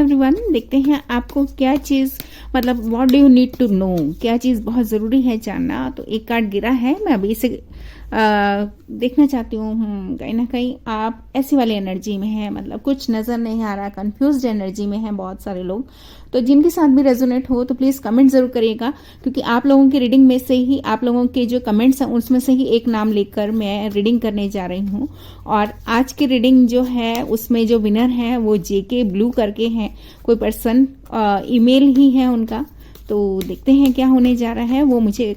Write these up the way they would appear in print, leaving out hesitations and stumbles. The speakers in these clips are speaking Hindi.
एवरीवन, देखते हैं आपको क्या चीज़ मतलब what do you need to know, क्या चीज़ बहुत ज़रूरी है जानना। तो एक कार्ड गिरा है, मैं अभी इसे देखना चाहती हूँ। कहीं ना कहीं आप ऐसी वाली एनर्जी में हैं, मतलब कुछ नज़र नहीं आ रहा, कंफ्यूज्ड एनर्जी में हैं बहुत सारे लोग। तो जिनके साथ भी रेजोनेट हो तो प्लीज़ कमेंट ज़रूर करिएगा, क्योंकि आप लोगों की रीडिंग में से ही, आप लोगों के जो कमेंट्स हैं उसमें से ही एक नाम लेकर मैं रीडिंग करने जा रही हूँ। और आज की रीडिंग जो है उसमें जो विनर है वो जेके ब्लू करके हैं, कोई पर्सन, ईमेल ही है उनका। तो देखते हैं क्या होने जा रहा है, वो मुझे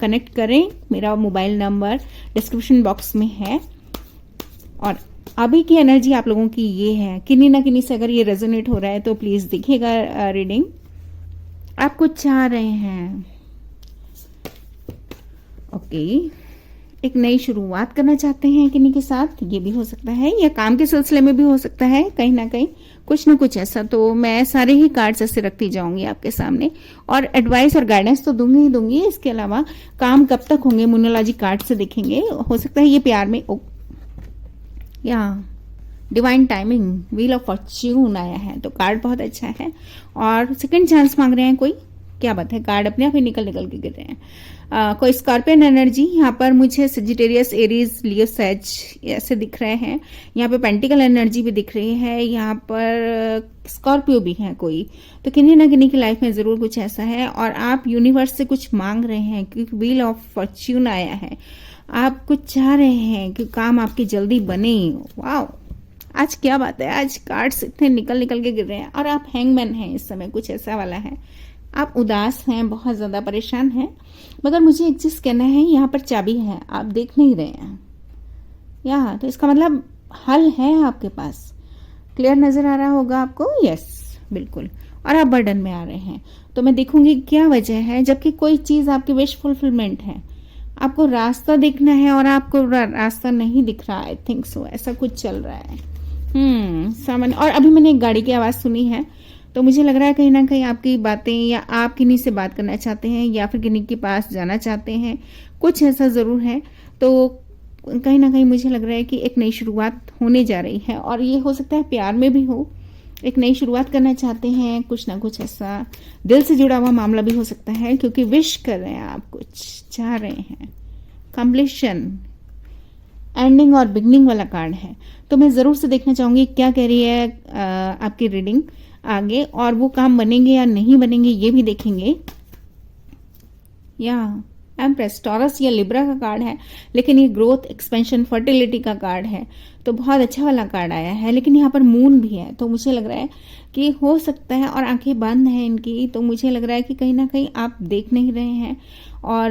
कनेक्ट करें। मेरा मोबाइल नंबर डिस्क्रिप्शन बॉक्स में है। और अभी की एनर्जी आप लोगों की ये है, किन्हीं ना किन्हीं से अगर ये रेजोनेट हो रहा है तो प्लीज देखिएगा रीडिंग। आप कुछ चाह रहे हैं, ओके, एक नई शुरुआत करना चाहते हैं किन्हीं के साथ, ये भी हो सकता है, या काम के सिलसिले में भी हो सकता है, कहीं ना कहीं कुछ ना कुछ ऐसा। तो मैं सारे ही कार्ड्स ऐसे रखती जाऊंगी आपके सामने, और एडवाइस और गाइडेंस तो दूंगी ही दूंगी। इसके अलावा काम कब तक होंगे न्यूमरोलॉजी कार्ड से देखेंगे। हो सकता है ये प्यार में या divine timing, wheel of Fortune आया है, तो कार्ड बहुत अच्छा है। और सेकंड चांस मांग रहे हैं कोई, क्या बात है, कार्ड अपने आप ही निकल निकल के गिर रहे हैं। कोई स्कॉर्पियन एनर्जी, यहाँ पर मुझे सजिटेरियस, एरीज, लियो, सेज ऐसे दिख रहे हैं। यहाँ पे पेंटिकल एनर्जी भी दिख रही है, यहाँ पर स्कॉर्पियो भी है कोई। तो किन्हीं ना किन्हीं की लाइफ में जरूर कुछ ऐसा है, और आप यूनिवर्स से कुछ मांग रहे हैं, क्योंकि व्हील ऑफ फॉर्च्यून आया है। आप कुछ चाह रहे हैं कि काम आपके जल्दी बने। वाओ, आज क्या बात है, आज कार्ड्स इतने निकल निकल के गिर रहे हैं। और आप हैंगमैन हैं इस समय, कुछ ऐसा वाला है। आप उदास हैं, बहुत ज्यादा परेशान हैं, मगर मुझे एक चीज कहना है, यहाँ पर चाबी है, आप देख नहीं रहे हैं यहाँ, तो इसका मतलब हल है आपके पास। क्लियर नजर आ रहा होगा आपको, यस बिल्कुल। और आप बर्डन में आ रहे हैं, तो मैं देखूंगी क्या वजह है, जबकि कोई चीज आपकी विश फुलफिलमेंट है। आपको रास्ता देखना है और आपको रास्ता नहीं दिख रहा, आई थिंक सो, ऐसा कुछ चल रहा है। सामान। और अभी मैंने एक गाड़ी की आवाज सुनी है, तो मुझे लग रहा है कहीं ना कहीं आपकी बातें, या आप किन्हीं से बात करना चाहते हैं, या फिर किन्हीं के पास जाना चाहते हैं, कुछ ऐसा जरूर है। तो कहीं ना कहीं मुझे लग रहा है कि एक नई शुरुआत होने जा रही है, और ये हो सकता है प्यार में भी हो। एक नई शुरुआत करना चाहते हैं, कुछ ना कुछ ऐसा दिल से जुड़ा हुआ मामला भी हो सकता है, क्योंकि विश कर रहे हैं, आप कुछ चाह रहे हैं। कंप्लीशन, एंडिंग और बिगनिंग वाला कार्ड है। तो मैं जरूर से देखना चाहूंगी क्या कह रही है आपकी रीडिंग आगे, और वो काम बनेंगे या नहीं बनेंगे ये भी देखेंगे। या एम्प्रेस, टॉरस या लिब्रा का कार्ड है, लेकिन ये ग्रोथ, एक्सपेंशन, फर्टिलिटी का कार्ड है, तो बहुत अच्छा वाला कार्ड आया है। लेकिन यहाँ पर मून भी है, तो मुझे लग रहा है कि हो सकता है, और आंखें बंद हैं इनकी, तो मुझे लग रहा है कि कहीं ना कहीं आप देख नहीं रहे हैं, और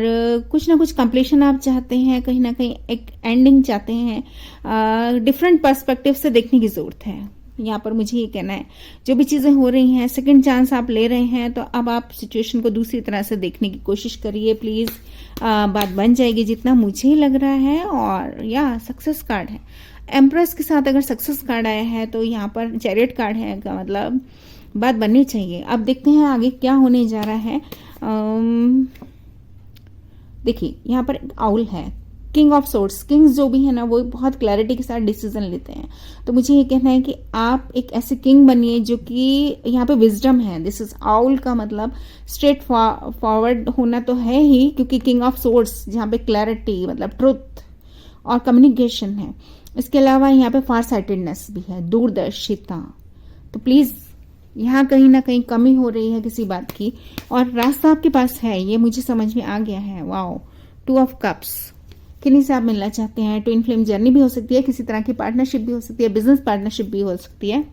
कुछ ना कुछ कंप्लीशन आप चाहते हैं, कहीं ना कहीं एक एंडिंग चाहते हैं। डिफरेंट पर्सपेक्टिव से देखने की जरूरत है, यहाँ पर मुझे ये कहना है। जो भी चीजें हो रही हैं, सेकंड चांस आप ले रहे हैं, तो अब आप सिचुएशन को दूसरी तरह से देखने की कोशिश करिए प्लीज। बात बन जाएगी जितना मुझे लग रहा है। और या सक्सेस कार्ड है, एम्प्रेस के साथ अगर सक्सेस कार्ड आया है, तो यहाँ पर चैरियट कार्ड है, का मतलब बात बननी चाहिए। अब देखते हैं आगे क्या होने जा रहा है। देखिए यहाँ पर आउल है, किंग ऑफ सोर्ड्स। किंग्स जो भी है ना, वो बहुत क्लैरिटी के साथ डिसीजन लेते हैं। तो मुझे ये कहना है कि आप एक ऐसे किंग बनिए जो कि यहाँ पे विजडम है। दिस इज आउल का मतलब स्ट्रेट फॉरवर्ड होना तो है ही, क्योंकि किंग ऑफ सोर्ड्स जहाँ पे क्लैरिटी मतलब ट्रुथ और कम्युनिकेशन है। इसके अलावा यहाँ पे फार साइटेडनेस भी है, दूरदर्शिता। तो प्लीज यहाँ कहीं ना कहीं कमी हो रही है किसी बात की, और रास्ता आपके पास है, ये मुझे समझ में आ गया है। वाओ, 2 ऑफ कप्स, किन्हीं से आप मिलना चाहते हैं, ट्विन फ्लेम जर्नी भी हो सकती है, किसी तरह की पार्टनरशिप भी हो सकती है, बिजनेस पार्टनरशिप भी हो सकती है।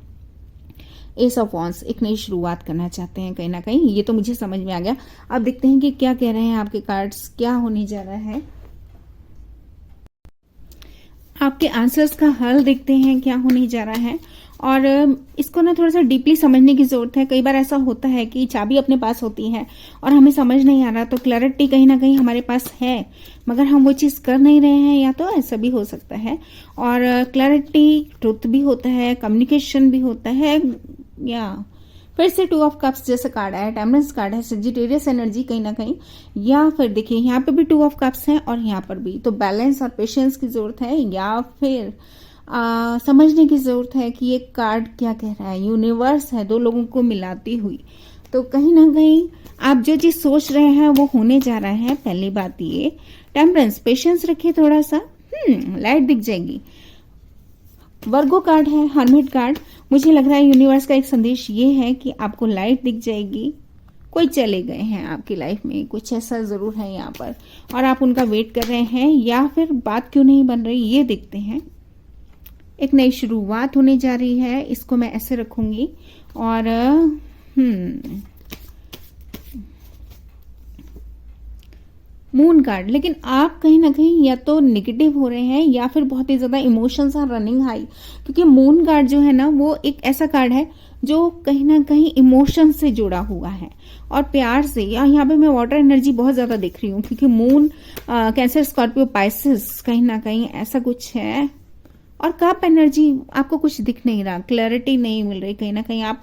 एस ऑफ वॉन्ड्स, एक नई शुरुआत करना चाहते हैं कहीं ना कहीं, ये तो मुझे समझ में आ गया। अब देखते हैं कि क्या कह रहे हैं आपके कार्ड्स, क्या होने जा रहा है। आपके आंसर्स का हल देखते हैं क्या होने जा रहा है। और इसको ना थोड़ा सा डीपली समझने की जरूरत है। कई बार ऐसा होता है कि चाबी अपने पास होती है और हमें समझ नहीं आ रहा, तो क्लैरिटी कहीं ना कहीं हमारे पास है, मगर हम वो चीज कर नहीं रहे हैं, या तो ऐसा भी हो सकता है। और क्लैरिटी, ट्रुथ भी होता है, कम्युनिकेशन भी होता है। या फिर से 2 ऑफ कप्स जैसा कार्ड है, टेम्परेंस कार्ड है, सजिटेरियस एनर्जी कहीं ना कहीं। या फिर देखिए यहाँ पे भी 2 ऑफ कप्स है और यहाँ पर भी, तो बैलेंस और पेशेंस की जरूरत है। या फिर समझने की जरूरत है कि ये कार्ड क्या कह रहा है। यूनिवर्स है दो लोगों को मिलाती हुई, तो कहीं ना कहीं आप जो चीज सोच रहे हैं वो होने जा रहा है। पहली बात ये टेम्परेंस, पेशेंस रखिए थोड़ा सा, लाइट दिख जाएगी। वर्गो कार्ड है, हर्मिट कार्ड। मुझे लग रहा है यूनिवर्स का एक संदेश ये है कि आपको लाइट दिख जाएगी। कोई चले गए हैं आपकी लाइफ में, कुछ ऐसा जरूर है यहाँ पर, और आप उनका वेट कर रहे हैं, या फिर बात क्यों नहीं बन रही ये देखते हैं। एक नई शुरुआत होने जा रही है, इसको मैं ऐसे रखूंगी। और मून कार्ड, लेकिन आप कहीं ना कहीं या तो निगेटिव हो रहे हैं या फिर बहुत ही ज्यादा इमोशंस आर रनिंग हाई, क्योंकि मून कार्ड जो है ना वो एक ऐसा कार्ड है जो कहीं ना कहीं इमोशन से जुड़ा हुआ है और प्यार से। या यहाँ पे मैं वाटर एनर्जी बहुत ज्यादा देख रही हूँ, क्योंकि मून कैंसर, स्कॉर्पियो, पाइसेस, कहीं ना कहीं ऐसा कुछ है। और कप एनर्जी, आपको कुछ दिख नहीं रहा, क्लैरिटी नहीं मिल रही, कहीं ना कहीं आप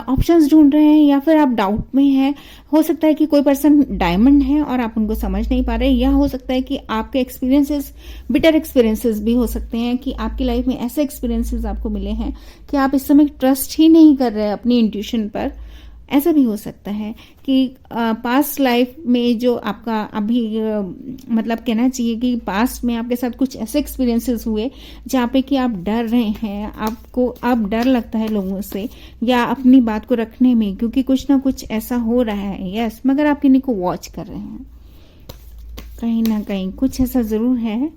ऑप्शंस ढूंढ रहे हैं या फिर आप डाउट में हैं। हो सकता है कि कोई पर्सन डायमंड है और आप उनको समझ नहीं पा रहे, या हो सकता है कि आपके एक्सपीरियंसेस बिटर एक्सपीरियंसेस भी हो सकते हैं, कि आपकी लाइफ में ऐसे एक्सपीरियंसेस आपको मिले हैं कि आप इस समय ट्रस्ट ही नहीं कर रहे अपनी इंट्यूशन पर। ऐसा भी हो सकता है कि पास्ट लाइफ में जो आपका अभी मतलब कहना चाहिए कि पास्ट में आपके साथ कुछ ऐसे एक्सपीरियंसेस हुए जहाँ पे कि आप डर रहे हैं, आपको अब डर लगता है लोगों से या अपनी बात को रखने में, क्योंकि कुछ ना कुछ ऐसा हो रहा है। यस, मगर आप किन्हीं को वॉच कर रहे हैं, कहीं ना कहीं कुछ ऐसा जरूर है।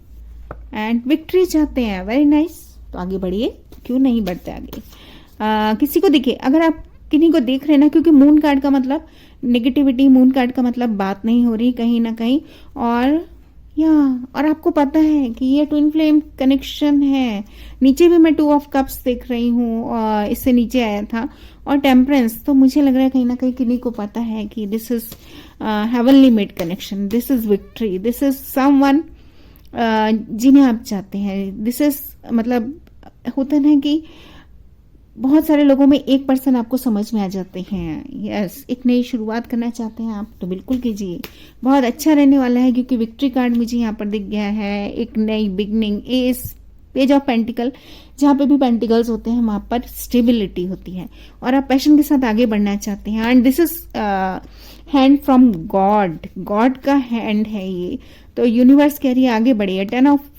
एंड विक्ट्री चाहते हैं, वेरी नाइस। तो आगे बढ़िए, क्यों नहीं बढ़ते आगे। किसी को दिखे, अगर आप किन्हीं को देख रहे हैं ना, क्योंकि मून कार्ड का मतलब नेगेटिविटी, मून कार्ड का मतलब बात नहीं हो रही कहीं ना कहीं। और आपको पता है कि ये ट्विन फ्लेम कनेक्शन है। नीचे भी मैं 2 ऑफ कप्स देख रही हूँ, इससे नीचे आया था, और टेम्परेंस। तो मुझे लग रहा है कहीं ना कहीं किन्हीं को पता है कि this is heavenly made connection, this is victory, this is someone जिन्हें आप चाहते हैं। दिस इज मतलब होता है ना कि बहुत सारे लोगों में एक पर्सन आपको समझ में आ जाते हैं। यस, एक नई शुरुआत करना चाहते हैं आप तो बिल्कुल कीजिए, बहुत अच्छा रहने वाला है, क्योंकि विक्ट्री कार्ड मुझे यहाँ पर दिख गया है। एक नई beginning, S, page of pentacle, जहाँ पे भी पेंटिकल्स होते हैं वहां पर स्टेबिलिटी होती है और आप पैशन के साथ आगे बढ़ना चाहते हैं। And this is hand from God, God का हैंड है ये। तो यूनिवर्स कह रही है आगे बढ़िए। 10 ऑफ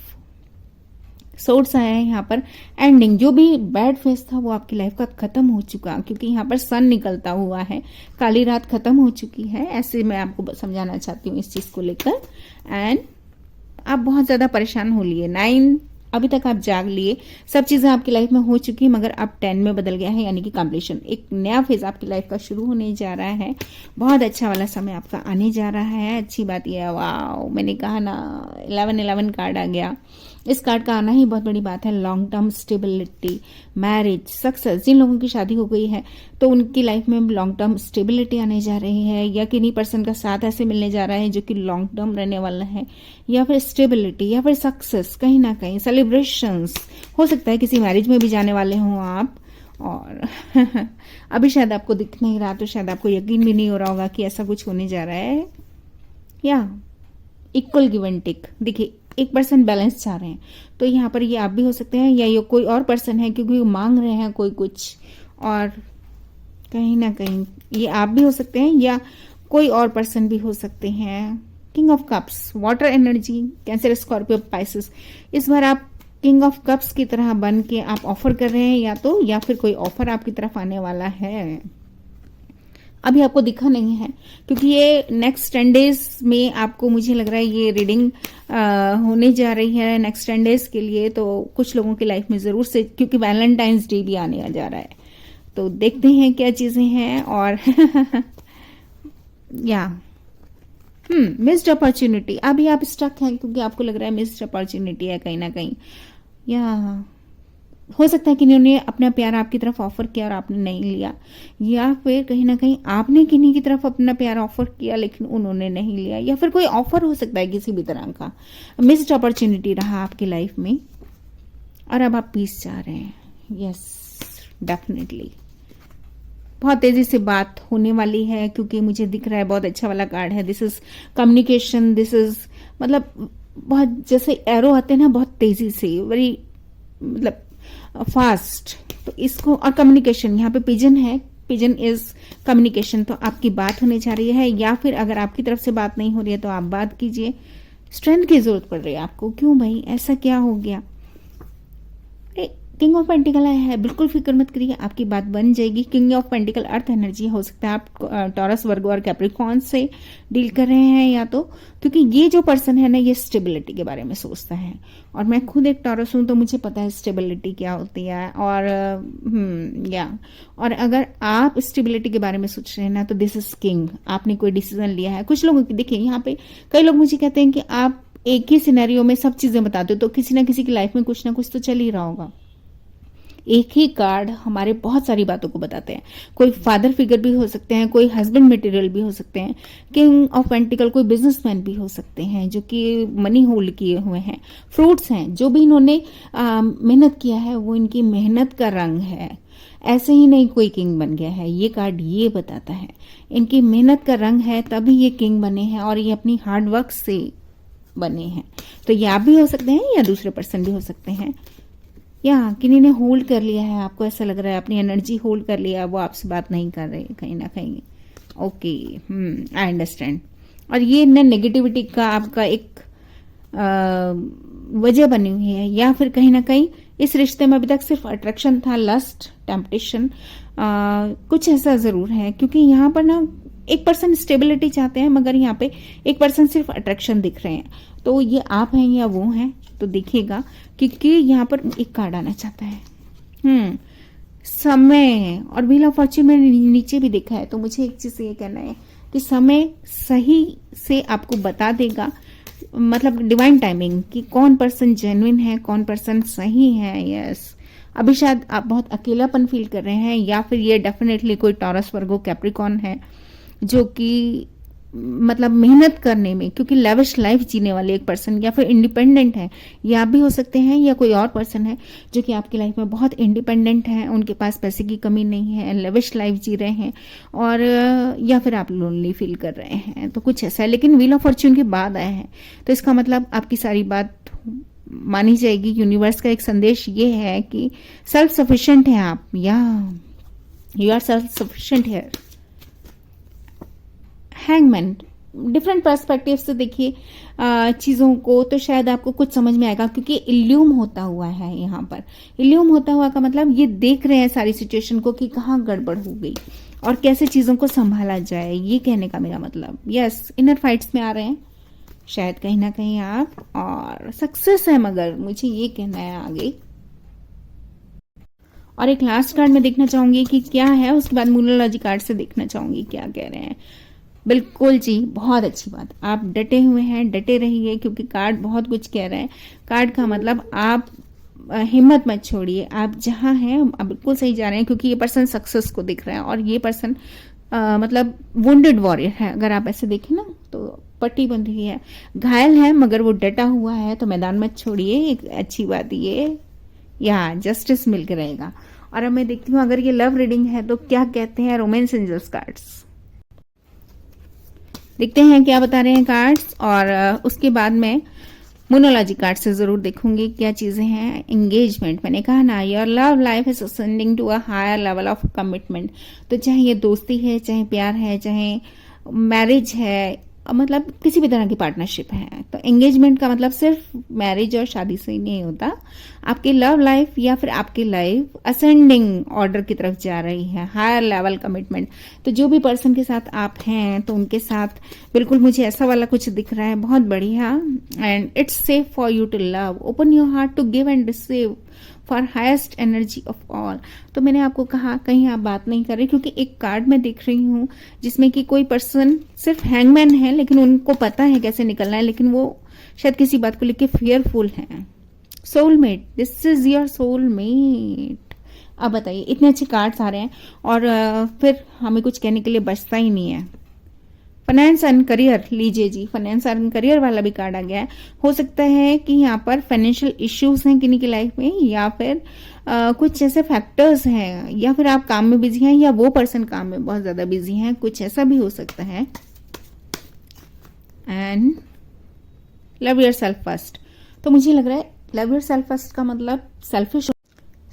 सोर्ट्स आया है यहाँ पर। एंडिंग, जो भी बैड फेस था वो आपकी लाइफ का खत्म हो चुका, क्योंकि यहाँ पर सन निकलता हुआ है, काली रात खत्म हो चुकी है। ऐसे मैं आपको समझाना चाहती हूँ इस चीज को लेकर। एंड आप बहुत ज्यादा परेशान हो लिए। 9, अभी तक आप जाग लिए, सब चीजें आपकी लाइफ में हो चुकी है, मगर अब 10 में बदल गया है, यानी कि कंप्लीशन। एक नया फेज आपकी लाइफ का शुरू होने जा रहा है। बहुत अच्छा वाला समय आपका आने जा रहा है। अच्छी बात यह है, वाह, मैंने कहा ना 11 कार्ड आ गया। इस कार्ड का आना ही बहुत बड़ी बात है। Long term stability, marriage, success. जिन लोगों की शादी हो गई है तो उनकी लाइफ में लॉन्ग टर्म स्टेबिलिटी आने जा रही है, या किन्हीं पर्सन का साथ ऐसे मिलने जा रहा है जो कि लॉन्ग टर्म रहने वाला है, या फिर स्टेबिलिटी, या फिर सक्सेस, कहीं ना कहीं सेलिब्रेशंस। हो सकता है किसी मैरिज में भी जाने वाले हों आप, और अभी शायद आपको दिख नहीं रहा, तो शायद आपको यकीन भी नहीं हो रहा होगा कि ऐसा कुछ होने जा रहा है। या इक्वल गिव एंड टेक, देखिए एक पर्सन बैलेंस चाह रहे हैं, तो यहाँ पर ये आप भी हो सकते हैं, या ये कोई और पर्सन है, क्योंकि वो मांग रहे हैं कोई कुछ, और कहीं ना कहीं ये आप भी हो सकते हैं या कोई और पर्सन भी हो सकते हैं। King of cups, water energy, cancer, Scorpio, Pisces. इस बार आप किंग ऑफ कप्स की तरह बन के आप ऑफर कर रहे हैं, या फिर कोई ऑफर आपकी तरफ आने वाला है। अभी आपको दिखा नहीं है, क्योंकि ये नेक्स्ट 10 डेज में आपको, मुझे लग रहा है ये रीडिंग होने जा रही है नेक्स्ट 10 डेज के लिए। तो कुछ लोगों की लाइफ में जरूर से, क्योंकि वैलेंटाइंस डे भी आने जा रहा है, तो देखते हैं क्या चीजें हैं। और या मिस्ड अपॉर्चुनिटी, अभी आप स्टक हैं क्योंकि आपको लग रहा है मिस्ड अपॉर्चुनिटी है कहीं ना कहीं, या हो सकता है कि इन्होंने अपना प्यार आपकी तरफ ऑफर किया और आपने नहीं लिया, या फिर कहीं ना कहीं आपने किन्हीं की तरफ अपना प्यार ऑफर किया लेकिन उन्होंने नहीं लिया, या फिर कोई ऑफर हो सकता है किसी भी तरह का। मिस्ड अपॉर्चुनिटी रहा आपकी लाइफ में, और अब आप पीस चाह रहे हैं। यस, डेफिनेटली बहुत तेजी से बात होने वाली है, क्योंकि मुझे दिख रहा है बहुत अच्छा वाला कार्ड है। This is communication, this is मतलब बहुत जैसे एरो आते हैं ना, बहुत तेजी से, वेरी मतलब फास्ट, तो इसको, और कम्युनिकेशन, यहाँ पे पिजन है, पिजन इज कम्युनिकेशन, तो आपकी बात होने जा रही है, या फिर अगर आपकी तरफ से बात नहीं हो रही है तो आप बात कीजिए। स्ट्रेंथ की जरूरत पड़ रही है आपको, क्यों भाई ऐसा क्या हो गया? किंग ऑफ पेंटिकल है, बिल्कुल फिक्र मत करिए, आपकी बात बन जाएगी। King of pentacle earth energy, हो सकता है आप टॉरस, वर्गो और कैप्रिकॉर्न से डील कर रहे हैं, या तो क्योंकि ये जो पर्सन है ना, ये स्टेबिलिटी के बारे में सोचता है, और मैं खुद एक टॉरस हूं तो मुझे पता है स्टेबिलिटी क्या होती है। और अगर आप स्टेबिलिटी के बारे में सोच रहे हैं ना, तो दिस इज किंग, आपने कोई डिसीजन लिया है। कुछ लोगों की, देखिए यहाँ पे कई लोग मुझे कहते हैं कि आप एक ही सिनेरियो में सब चीजें बताते हो, तो किसी ना किसी की लाइफ में कुछ ना कुछ तो चल ही रहा होगा। एक ही कार्ड हमारे बहुत सारी बातों को बताते हैं। कोई फादर फिगर भी हो सकते हैं, कोई हस्बैंड मटेरियल भी हो सकते हैं, किंग ऑफ पेंटिकल कोई बिजनेसमैन भी हो सकते हैं जो कि मनी होल्ड किए हुए हैं, फ्रूट्स हैं, जो भी इन्होंने मेहनत किया है वो इनकी मेहनत का रंग है। ऐसे ही नहीं कोई किंग बन गया है, ये कार्ड ये बताता है इनकी मेहनत का रंग है, तभी ये किंग बने हैं, और ये अपनी हार्ड वर्क से बने हैं। तो ये आप भी हो सकते हैं या दूसरे पर्सन भी हो सकते हैं, या किन्हीं ने होल्ड कर लिया है, आपको ऐसा लग रहा है अपनी एनर्जी होल्ड कर लिया है, वो आपसे बात नहीं कर रहे कहीं ना कहीं। Okay, I understand. और ये नेगेटिविटी का आपका एक वजह बनी हुई है, या फिर कहीं ना कहीं इस रिश्ते में अभी तक सिर्फ अट्रैक्शन था, लस्ट, टेम्पटेशन, कुछ ऐसा जरूर है, क्योंकि यहाँ पर ना एक पर्सन स्टेबिलिटी चाहते हैं, मगर यहाँ पे एक पर्सन सिर्फ अट्रैक्शन दिख रहे हैं। तो ये आप हैं या वो हैं, तो देखिएगा, क्योंकि यहाँ पर एक कार्ड आना चाहता है समय, और व्हील ऑफ फॉर्च्यून में नीचे भी देखा है। तो मुझे एक चीज ये कहना है कि समय सही से आपको बता देगा, मतलब डिवाइन टाइमिंग, कि कौन पर्सन जेन्युइन है, कौन पर्सन सही है। यस, अभी शायद आप बहुत अकेलापन फील कर रहे हैं, या फिर ये डेफिनेटली कोई टॉरस, वर्गो, कैप्रिकॉर्न है जो कि मतलब मेहनत करने में, क्योंकि लेविश लाइफ जीने वाले एक पर्सन, या फिर इंडिपेंडेंट है, ये आप भी हो सकते हैं, या कोई और पर्सन है जो कि आपकी लाइफ में बहुत इंडिपेंडेंट है, उनके पास पैसे की कमी नहीं है, लेविश लाइफ जी रहे हैं, और या फिर आप लोनली फील कर रहे हैं, तो कुछ ऐसा है। लेकिन व्हील ऑफ फॉर्च्यून के बाद आया है, तो इसका मतलब आपकी सारी बात मानी जाएगी। यूनिवर्स का एक संदेश ये है कि सेल्फ सफिशिएंट है आप, या you are self sufficient here. Hangman, different perspective से देखिए चीज़ों को, तो शायद आपको कुछ समझ में आएगा, क्योंकि इल्यूम होता हुआ है यहाँ पर। इल्यूम होता हुआ का मतलब ये देख रहे हैं सारी सिचुएशन को कि कहाँ गड़बड़ हो गई और कैसे चीज़ों को संभाला जाए, ये कहने का मेरा मतलब। यस, इनर फाइट्स में आ रहे हैं शायद कहीं ना कहीं आप, और सक्सेस है, मगर मुझे ये कहना है आगे। और एक लास्ट कार्ड में देखना चाहूंगी कि क्या है, उसके बाद न्यूमरोलॉजी कार्ड से देखना चाहूंगी क्या कह रहे हैं। बिल्कुल जी, बहुत अच्छी बात, आप डटे हुए हैं, डटे रहिए, क्योंकि कार्ड बहुत कुछ कह रहे हैं। कार्ड का मतलब आप हिम्मत मत छोड़िए, आप जहां हैं आप बिल्कुल सही जा रहे हैं, क्योंकि ये पर्सन सक्सेस को दिख रहा है, और ये पर्सन मतलब वुंडेड वॉरियर है। अगर आप ऐसे देखें ना, तो पट्टी बन रही है, घायल है, मगर वो डटा हुआ है, तो मैदान मत छोड़िए, एक अच्छी बात ये, या जस्टिस मिलकर रहेगा। और अब मैं देखती हूँ अगर ये लव रीडिंग है तो क्या कहते हैं रोमांस एंजल्स कार्ड्स। देखते हैं क्या बता रहे हैं कार्ड्स, और उसके बाद मैं मोनोलॉजी कार्ड से जरूर देखूंगी क्या चीजें हैं। एंगेजमेंट, मैंने कहा ना, your love life is ascending to a higher level of commitment. तो चाहे ये दोस्ती है, चाहे प्यार है, चाहे मैरिज है, मतलब किसी भी तरह की पार्टनरशिप है, तो एंगेजमेंट का मतलब सिर्फ मैरिज और शादी से ही नहीं होता। आपकी लव लाइफ या फिर आपकी लाइफ असेंडिंग ऑर्डर की तरफ जा रही है, हायर लेवल कमिटमेंट। तो जो भी पर्सन के साथ आप हैं, तो उनके साथ बिल्कुल मुझे ऐसा वाला कुछ दिख रहा है, बहुत बढ़िया। And it's safe for you to love, open your heart to give and receive for highest energy of all. तो मैंने आपको कहा कहीं आप बात नहीं कर रहे, क्योंकि एक कार्ड मैं देख रही हूँ जिसमें कि कोई पर्सन सिर्फ हैंगमैन है, लेकिन उनको पता है कैसे निकलना है, लेकिन वो शायद किसी बात को लेकर फियरफुल है। Soulmate, this is your soulmate. अब बताइए, इतने अच्छे कार्ड्स आ रहे हैं, और फिर हमें कुछ कहने के लिए बचता ही नहीं है। फाइनेंस एंड करियर लीजिए जी, फाइनेंस एंड करियर वाला भी कार्ड आ गया है। हो सकता है कि यहाँ पर फाइनेंशियल इश्यूज हैं किन्हीं की लाइफ में, या फिर कुछ ऐसे फैक्टर्स हैं, या फिर आप काम में बिजी हैं, या वो पर्सन काम में बहुत ज्यादा बिजी हैं, कुछ ऐसा भी हो सकता है। एंड लव योरसेल्फ फर्स्ट, तो मुझे लग रहा है लव योर सेल्फ फर्स्ट का मतलब सेल्फिश।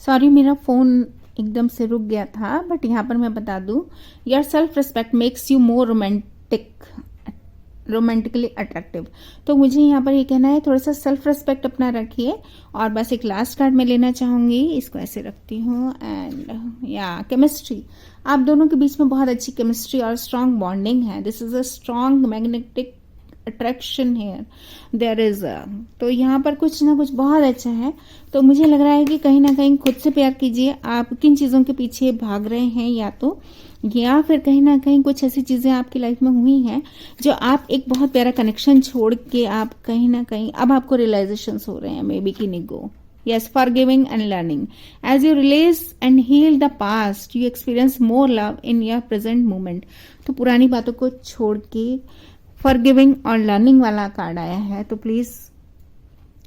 सॉरी, मेरा फोन एकदम से रुक गया था, बट यहाँ पर मैं बता दूं, your self respect makes you more romantically attractive. तो मुझे यहाँ पर ये कहना है, थोड़ा सा सेल्फ रिस्पेक्ट अपना रखिए। और बस एक लास्ट कार्ड मैं लेना चाहूंगी, इसको ऐसे रखती हूँ। एंड या केमिस्ट्री, आप दोनों के बीच में बहुत अच्छी केमिस्ट्री और स्ट्रांग बॉन्डिंग है। This is a strong magnetic attraction here there is तो यहाँ पर कुछ ना कुछ बहुत अच्छा है। तो मुझे लग रहा है कि कहीं ना कहीं खुद से प्यार कीजिए। आप किन चीज़ों के पीछे भाग रहे हैं, या फिर कहीं ना कहीं कुछ ऐसी चीज़ें आपकी लाइफ में हुई हैं जो आप एक बहुत प्यारा कनेक्शन छोड़ के आप कहीं ना कहीं अब आपको रियलाइजेशन हो रहे हैं, मे बी कि नहीं गो। Yes, forgiving and learning. As you release and heal the past, you experience more love in your present moment. तो पुरानी बातों को छोड़ के फॉरगिविंग और लर्निंग वाला कार्ड आया है। तो प्लीज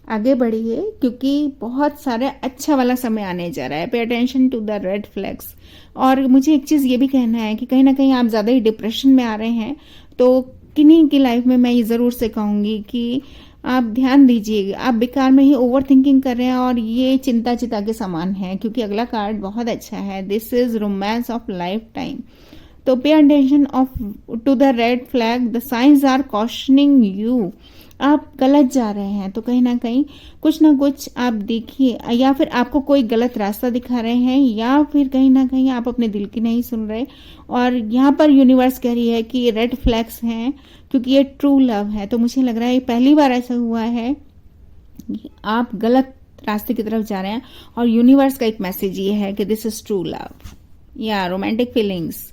आगे बढ़िए, क्योंकि बहुत सारे अच्छा वाला समय आने जा रहा है। Pay attention to the red flags. और मुझे एक चीज ये भी कहना है कि कहीं ना कहीं आप ज्यादा ही डिप्रेशन में आ रहे हैं, तो किन्हीं की लाइफ में मैं ये जरूर से कहूंगी कि आप ध्यान दीजिए। आप बेकार में ही ओवर थिंकिंग कर रहे हैं और ये चिंता चिता के समान है, क्योंकि अगला कार्ड बहुत अच्छा है। This is romance of lifetime. तो pay attention of to the red flag, the signs are cautioning you. आप गलत जा रहे हैं, तो कहीं ना कहीं कुछ ना कुछ आप देखिए, या फिर आपको कोई गलत रास्ता दिखा रहे हैं, या फिर कहीं ना कहीं आप अपने दिल की नहीं सुन रहे। और यहाँ पर यूनिवर्स कह रही है कि ये रेड फ्लैग्स हैं, क्योंकि ये ट्रू लव है। तो मुझे लग रहा है ये पहली बार ऐसा हुआ है कि आप गलत रास्ते की तरफ जा रहे हैं, और यूनिवर्स का एक मैसेज ये है कि दिस इज ट्रू लव। या रोमांटिक फीलिंग्स,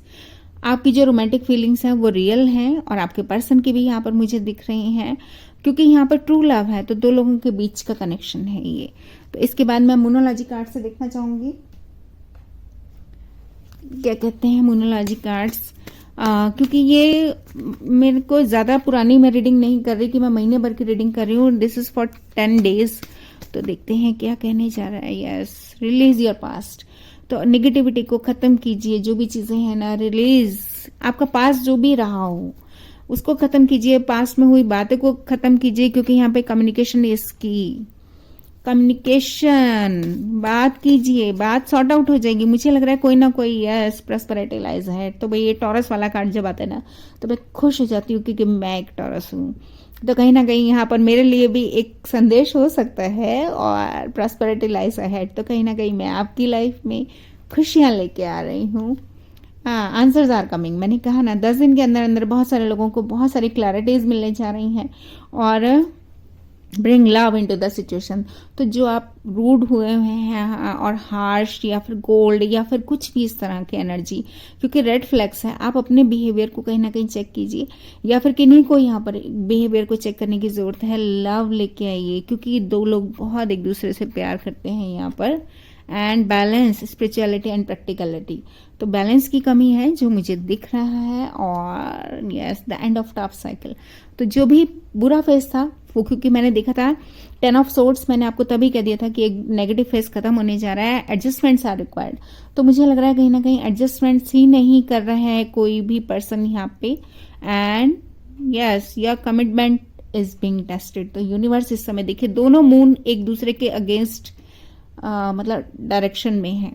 आपकी जो रोमांटिक फीलिंग्स हैं वो रियल हैं, और आपके पर्सन की भी यहाँ पर मुझे दिख रही हैं, क्योंकि यहाँ पर ट्रू लव है। तो दो लोगों के बीच का कनेक्शन है ये। तो इसके बाद मैं मोनोलॉजी कार्ड से देखना चाहूंगी, क्या कहते हैं मोनोलॉजी कार्ड्स। क्योंकि ये मेरे को ज्यादा पुरानी मैं रीडिंग नहीं कर रही कि मैं महीने भर की रीडिंग कर रही हूँ। This is for 10 days. तो देखते हैं क्या कहने जा रहा है। Yes, release your past. तो निगेटिविटी को खत्म कीजिए, जो भी चीजें हैं ना, रिलीज। आपका पास्ट जो भी रहा हो उसको खत्म कीजिए, पास्ट में हुई बातें को खत्म कीजिए, क्योंकि यहाँ पे कम्युनिकेशन इज की। कम्युनिकेशन, बात कीजिए, बात सॉर्ट आउट हो जाएगी। मुझे लग रहा है कोई ना कोई यस प्रॉस्पेरिटी लाइज है। तो भाई ये टॉरस वाला कार्ड जब आता है ना, तो मैं खुश हो जाती हूँ, क्योंकि मैं एक टॉरस हूँ। तो कहीं ना कहीं यहाँ पर मेरे लिए भी एक संदेश हो सकता है, और प्रॉस्पेरिटी लाइज अहेड। तो कहीं ना कहीं मैं आपकी लाइफ में खुशियां लेके आ रही हूँ। हाँ, आंसर्स आर कमिंग। मैंने कहा ना 10 दिन के अंदर अंदर बहुत सारे लोगों को बहुत सारी क्लैरिटीज मिलने जा रही हैं, और bring love into the situation. तो जो आप रूड हुए हैं और हार्श या फिर गोल्ड या फिर कुछ भी इस तरह की एनर्जी, क्योंकि रेड फ्लैग्स है, आप अपने बिहेवियर को कहीं ना कहीं चेक कीजिए, या फिर किन्हीं को यहाँ पर बिहेवियर को चेक करने की जरूरत है। लव लेके आइए, क्योंकि दो लोग बहुत एक दूसरे से प्यार करते हैं यहाँ पर। And balance, spirituality and practicality. तो बैलेंस की कमी है जो मुझे दिख रहा है। और yes, the end of top cycle. तो जो भी बुरा फेज था वो, क्योंकि मैंने देखा था 10 ऑफ सोर्ड्स, मैंने आपको तभी कह दिया था कि एक नेगेटिव फेज खत्म होने जा रहा है, एडजस्टमेंट्स आर रिक्वायर्ड। तो मुझे लग रहा है कहीं ना कहीं एडजस्टमेंट्स ही नहीं कर रहा है कोई भी पर्सन यहाँ पे। And yes, your commitment is being tested. तो यूनिवर्स इस समय देखिए, दोनों मून एक दूसरे के अगेंस्ट मतलब डायरेक्शन में है।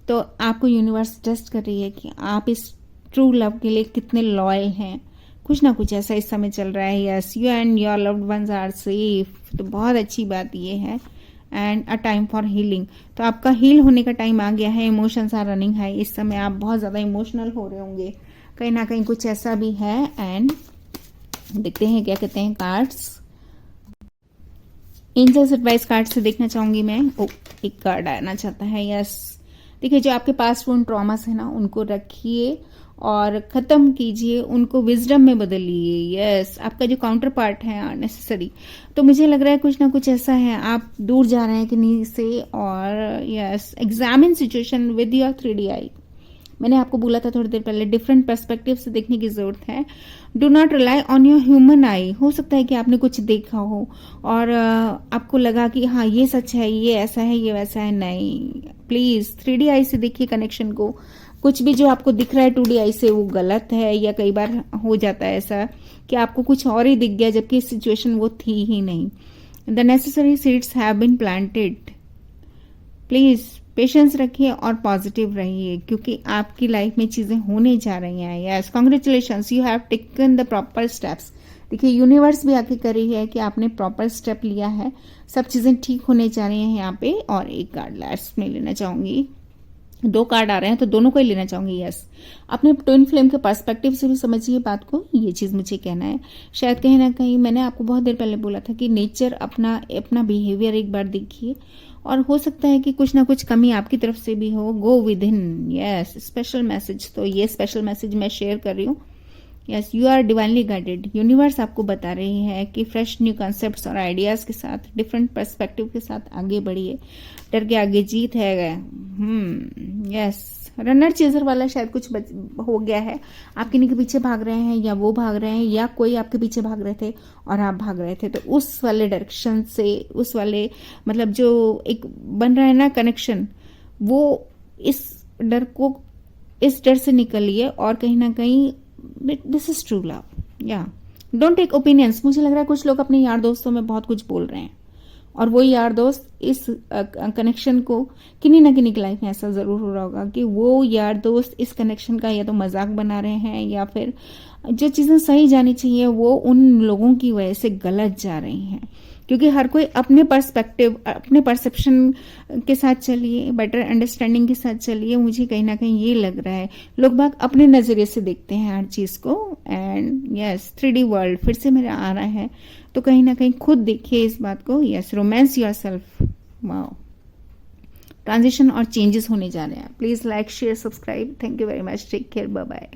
तो आपको यूनिवर्स टेस्ट कर रही है कि आप इस ट्रू लव के लिए कितने लॉयल हैं। कुछ ना कुछ ऐसा इस समय चल रहा है। Yes, you and your loved ones are safe. तो बहुत अच्छी बात ये है। And a time for healing. तो आपका हील होने का टाइम आ गया है। Emotions are running high. इस समय आप बहुत ज्यादा इमोशनल हो रहे होंगे, कहीं ना कहीं कुछ ऐसा भी है। एंड देखते हैं क्या कहते हैं कार्ड्स। एंजल्स एडवाइस कार्ड से देखना चाहूंगी मैं। एक कार्ड आना चाहता है। यस, देखिए, जो आपके पास वो ट्रॉमास है ना, उनको रखिए और खत्म कीजिए, उनको विजडम में बदलिए। यस, आपका जो काउंटर पार्ट है अननेसेसरी, तो मुझे लग रहा है कुछ ना कुछ ऐसा है, आप दूर जा रहे हैं किन्हीं से। और yes, examine situation with your 3D आई। मैंने आपको बोला था थोड़ी देर पहले, डिफरेंट पर्सपेक्टिव से देखने की जरूरत है। Do not rely on your human आई। हो सकता है कि आपने कुछ देखा हो और आपको लगा कि हाँ ये सच है, ये ऐसा है, ये वैसा है। नहीं, प्लीज 3D आई से देखिए कनेक्शन को। कुछ भी जो आपको दिख रहा है 2D आई से वो गलत है, या कई बार हो जाता है ऐसा कि आपको कुछ और ही दिख गया जबकि सिचुएशन वो थी ही नहीं। The necessary seeds have been planted. Please patience रखिए और पॉजिटिव रहिए, क्योंकि आपकी लाइफ में चीजें होने जा रही हैं। Yes, congratulations, you have taken the proper steps. देखिए, यूनिवर्स भी आके कर रही है कि आपने प्रॉपर स्टेप लिया है, सब चीजें ठीक होने जा रही हैं यहाँ पे। और एक कार्ड लास्ट में लेना चाहूंगी, 2 कार्ड आ रहे हैं तो दोनों को ही लेना चाहूंगी। यस, अपने ट्विन फ्लेम के पर्सपेक्टिव से भी समझिए बात को, ये चीज मुझे कहना है। शायद कहीं ना कहीं मैंने आपको बहुत देर पहले बोला था कि नेचर अपना बिहेवियर एक बार देखिए, और हो सकता है कि कुछ ना कुछ कमी आपकी तरफ से भी हो। Go within. Yes, special message, तो ये स्पेशल मैसेज मैं शेयर कर रही हूँ। Yes, you are divinely guided. Universe आपको बता रही है कि फ्रेश न्यू कॉन्सेप्ट्स और आइडियाज के साथ, डिफरेंट पर्सपेक्टिव के साथ आगे बढ़िए। डर के आगे जीत है। यस, रनर चेजर वाला शायद कुछ हो गया है। आप किन्हीं के पीछे भाग रहे हैं, या वो भाग रहे हैं, या कोई आपके पीछे भाग रहे थे और आप भाग रहे थे। तो उस वाले डायरेक्शन से, उस वाले मतलब जो एक बन रहा है ना कनेक्शन, वो इस डर से निकलिए और कहीं ना कहीं दिस इज ट्रू लव। या डोंट टेक ओपिनियंस। मुझे लग रहा है कुछ लोग अपने यार दोस्तों में बहुत कुछ बोल रहे हैं, और वो यार दोस्त इस कनेक्शन को किन्हीं ना किन्हीं की लाइफ में ऐसा जरूर हो रहा होगा कि वो यार दोस्त इस कनेक्शन का या तो मजाक बना रहे हैं, या फिर जो चीजें सही जानी चाहिए वो उन लोगों की वजह से गलत जा रही हैं। क्योंकि हर कोई अपने पर्सपेक्टिव, अपने परसेप्शन के साथ चलिए, बेटर अंडरस्टैंडिंग के साथ चलिए। मुझे कहीं ना कहीं ये लग रहा है लोग बाग अपने नजरिए से देखते हैं हर चीज को। एंड यस, 3D वर्ल्ड फिर से मेरा आ रहा है, तो कहीं ना कहीं खुद देखिए इस बात को। Yes, romance yourself. Wow, transition और चेंजेस होने जा रहे हैं। Please like, share, subscribe. Thank you very much. Take care, bye bye.